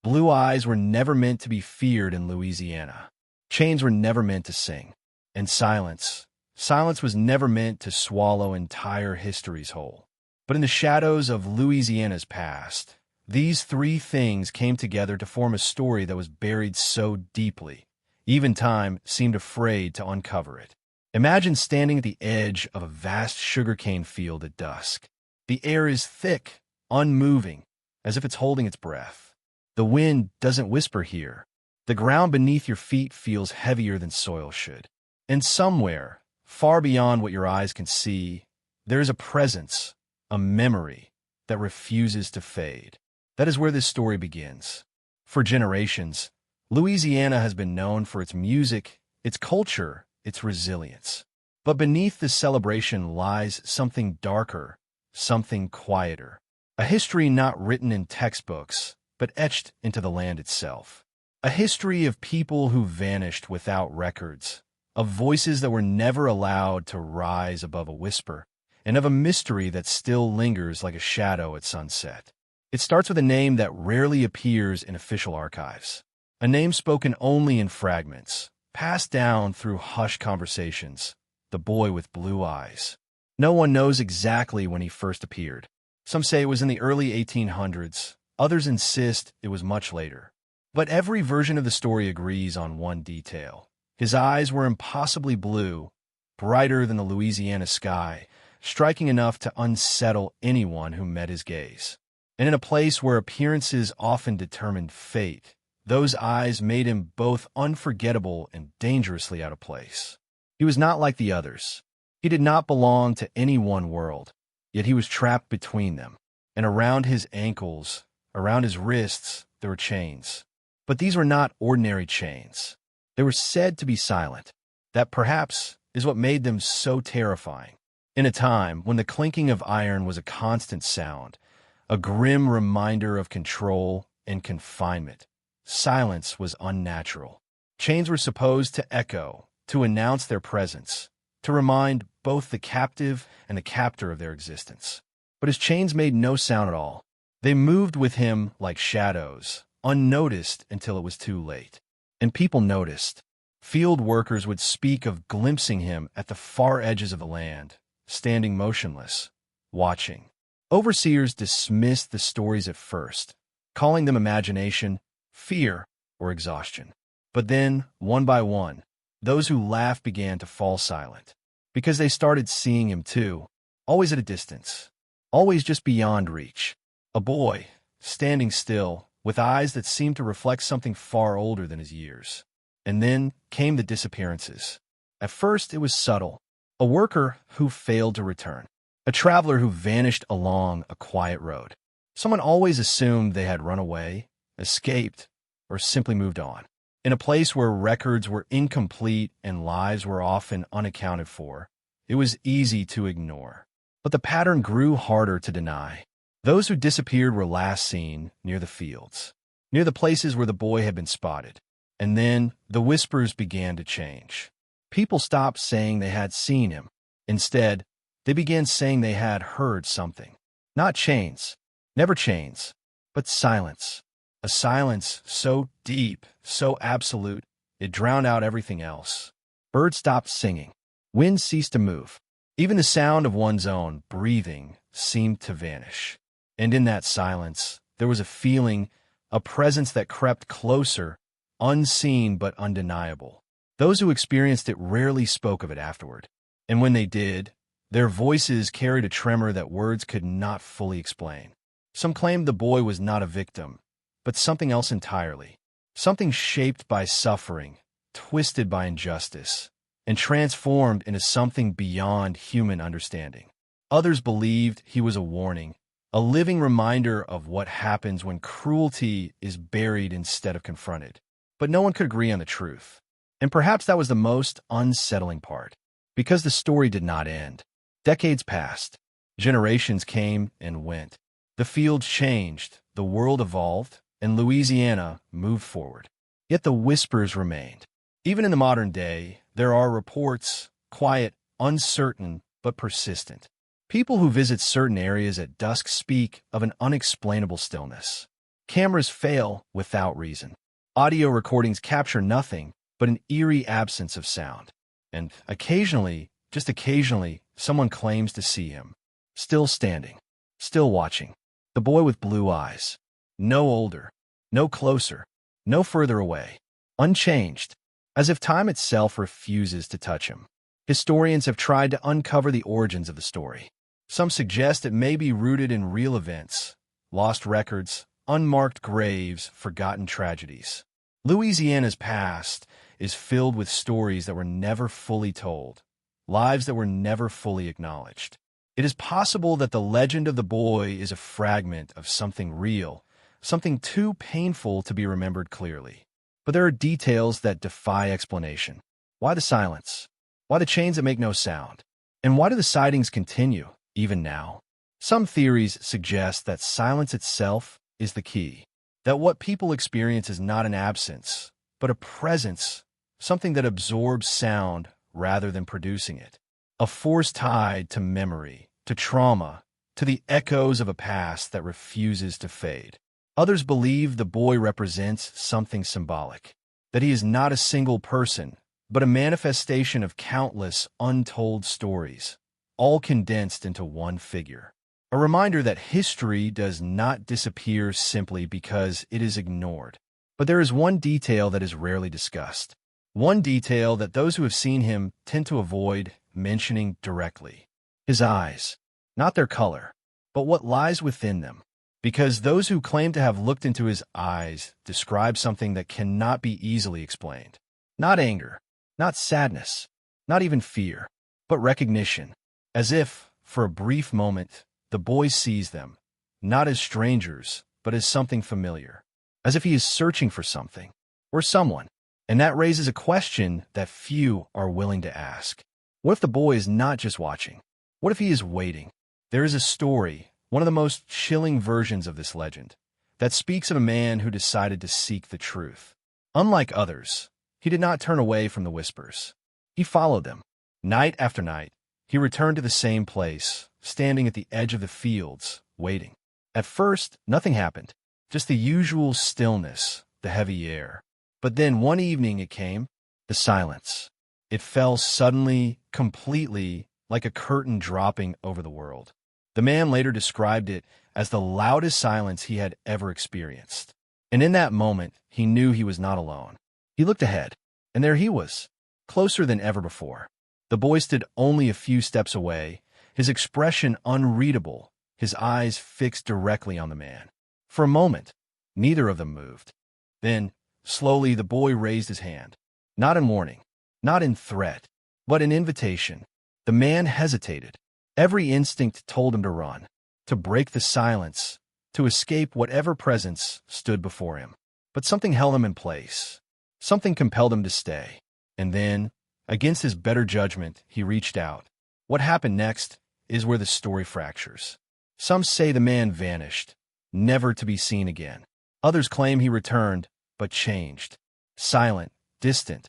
Blue eyes were never meant to be feared in Louisiana. Chains were never meant to sing. And silence was never meant to swallow entire histories whole. But in the shadows of Louisiana's past, these three things came together to form a story that was buried so deeply, even time seemed afraid to uncover it. Imagine standing at the edge of a vast sugarcane field at dusk. The air is thick, unmoving, as if it's holding its breath. The wind doesn't whisper here. The ground beneath your feet feels heavier than soil should. And somewhere, far beyond what your eyes can see, there is a presence, a memory, that refuses to fade. That is where this story begins. For generations, Louisiana has been known for its music, its culture, its resilience. But beneath this celebration lies something darker, something quieter. A history not written in textbooks, but etched into the land itself. A history of people who vanished without records, of voices that were never allowed to rise above a whisper, and of a mystery that still lingers like a shadow at sunset. It starts with a name that rarely appears in official archives. A name spoken only in fragments, passed down through hushed conversations. The boy with blue eyes. No one knows exactly when he first appeared. Some say it was in the early 1800s. Others insist it was much later. But every version of the story agrees on one detail. His eyes were impossibly blue, brighter than the Louisiana sky, striking enough to unsettle anyone who met his gaze. And in a place where appearances often determined fate, those eyes made him both unforgettable and dangerously out of place. He was not like the others. He did not belong to any one world, yet he was trapped between them. And around his ankles, around his wrists, there were chains. But these were not ordinary chains. They were said to be silent. That perhaps is what made them so terrifying. In a time when the clinking of iron was a constant sound, a grim reminder of control and confinement, silence was unnatural. Chains were supposed to echo, to announce their presence, to remind both the captive and the captor of their existence. But his chains made no sound at all. They moved with him like shadows, unnoticed until it was too late. And people noticed. Field workers would speak of glimpsing him at the far edges of the land, standing motionless, watching. Overseers dismissed the stories at first, calling them imagination, fear, or exhaustion. But then, one by one, those who laughed began to fall silent, because they started seeing him too, always at a distance, always just beyond reach. A boy, standing still, with eyes that seemed to reflect something far older than his years. And then came the disappearances. At first, it was subtle. A worker who failed to return. A traveler who vanished along a quiet road. Someone always assumed they had run away, escaped, or simply moved on. In a place where records were incomplete and lives were often unaccounted for, it was easy to ignore. But the pattern grew harder to deny. Those who disappeared were last seen near the fields, near the places where the boy had been spotted. And then the whispers began to change. People stopped saying they had seen him. Instead, they began saying they had heard something. Not chains, never chains, but silence. A silence so deep, so absolute, it drowned out everything else. Birds stopped singing. Wind ceased to move. Even the sound of one's own breathing seemed to vanish. And in that silence, there was a feeling, a presence that crept closer, unseen but undeniable. Those who experienced it rarely spoke of it afterward. And when they did, their voices carried a tremor that words could not fully explain. Some claimed the boy was not a victim, but something else entirely. Something shaped by suffering, twisted by injustice, and transformed into something beyond human understanding. Others believed he was a warning, a living reminder of what happens when cruelty is buried instead of confronted. But no one could agree on the truth. And perhaps that was the most unsettling part, because the story did not end. Decades passed. Generations came and went. The fields changed, the world evolved, and Louisiana moved forward. Yet the whispers remained. Even in the modern day, there are reports, quiet, uncertain, but persistent. People who visit certain areas at dusk speak of an unexplainable stillness. Cameras fail without reason. Audio recordings capture nothing but an eerie absence of sound. And occasionally, just occasionally, someone claims to see him. Still standing. Still watching. The boy with blue eyes. No older. No closer. No further away. Unchanged. As if time itself refuses to touch him. Historians have tried to uncover the origins of the story. Some suggest it may be rooted in real events, lost records, unmarked graves, forgotten tragedies. Louisiana's past is filled with stories that were never fully told, lives that were never fully acknowledged. It is possible that the legend of the boy is a fragment of something real, something too painful to be remembered clearly. But there are details that defy explanation. Why the silence? Why the chains that make no sound? And why do the sightings continue, even now? Some theories suggest that silence itself is the key, that what people experience is not an absence, but a presence, something that absorbs sound rather than producing it. A force tied to memory, to trauma, to the echoes of a past that refuses to fade. Others believe the boy represents something symbolic, that he is not a single person, but a manifestation of countless untold stories, all condensed into one figure. A reminder that history does not disappear simply because it is ignored. But there is one detail that is rarely discussed. One detail that those who have seen him tend to avoid mentioning directly. His eyes. Not their color, but what lies within them. Because those who claim to have looked into his eyes describe something that cannot be easily explained. Not anger, not sadness, not even fear, but recognition. As if, for a brief moment, the boy sees them, not as strangers, but as something familiar. As if he is searching for something, or someone. And that raises a question that few are willing to ask. What if the boy is not just watching? What if he is waiting? There is a story, one of the most chilling versions of this legend, that speaks of a man who decided to seek the truth. Unlike others, he did not turn away from the whispers. He followed them. Night after night, he returned to the same place, standing at the edge of the fields, waiting. At first, nothing happened, just the usual stillness, the heavy air. But then one evening it came, the silence. It fell suddenly, completely, like a curtain dropping over the world. The man later described it as the loudest silence he had ever experienced. And in that moment, he knew he was not alone. He looked ahead, and there he was, closer than ever before. The boy stood only a few steps away, his expression unreadable, his eyes fixed directly on the man. For a moment, neither of them moved. Then, slowly, the boy raised his hand, not in warning, not in threat, but in invitation. The man hesitated. Every instinct told him to run, to break the silence, to escape whatever presence stood before him. But something held him in place. Something compelled him to stay. And then, against his better judgment, he reached out. What happened next is where the story fractures. Some say the man vanished, never to be seen again. Others claim he returned, but changed. Silent, distant,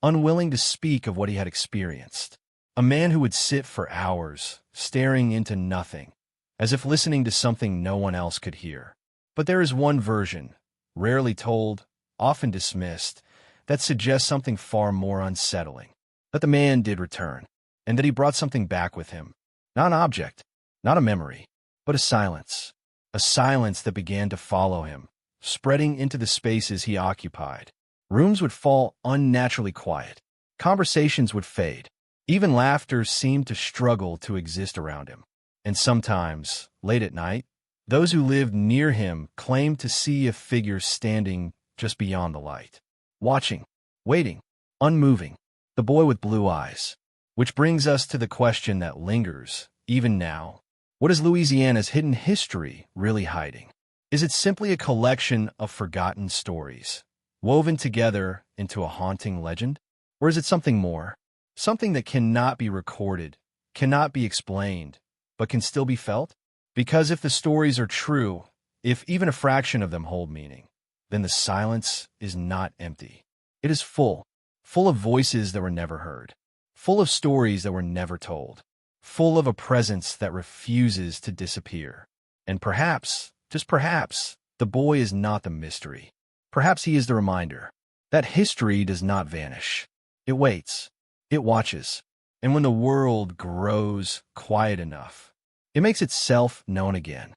unwilling to speak of what he had experienced. A man who would sit for hours, staring into nothing, as if listening to something no one else could hear. But there is one version, rarely told, often dismissed, that suggests something far more unsettling. That the man did return, and that he brought something back with him. Not an object, not a memory, but a silence. A silence that began to follow him, spreading into the spaces he occupied. Rooms would fall unnaturally quiet. Conversations would fade. Even laughter seemed to struggle to exist around him. And sometimes, late at night, those who lived near him claimed to see a figure standing just beyond the light. Watching, waiting, unmoving. The boy with blue eyes. Which brings us to the question that lingers, even now. What is Louisiana's hidden history really hiding? Is it simply a collection of forgotten stories, woven together into a haunting legend? Or is it something more? Something that cannot be recorded, cannot be explained, but can still be felt? Because if the stories are true, if even a fraction of them hold meaning, then the silence is not empty. It is full of voices that were never heard, full of stories that were never told, full of a presence that refuses to disappear. And perhaps, just perhaps, The boy is not the mystery. Perhaps he is the reminder that history does not vanish. It waits. It watches. And when the world grows quiet enough, it makes itself known again.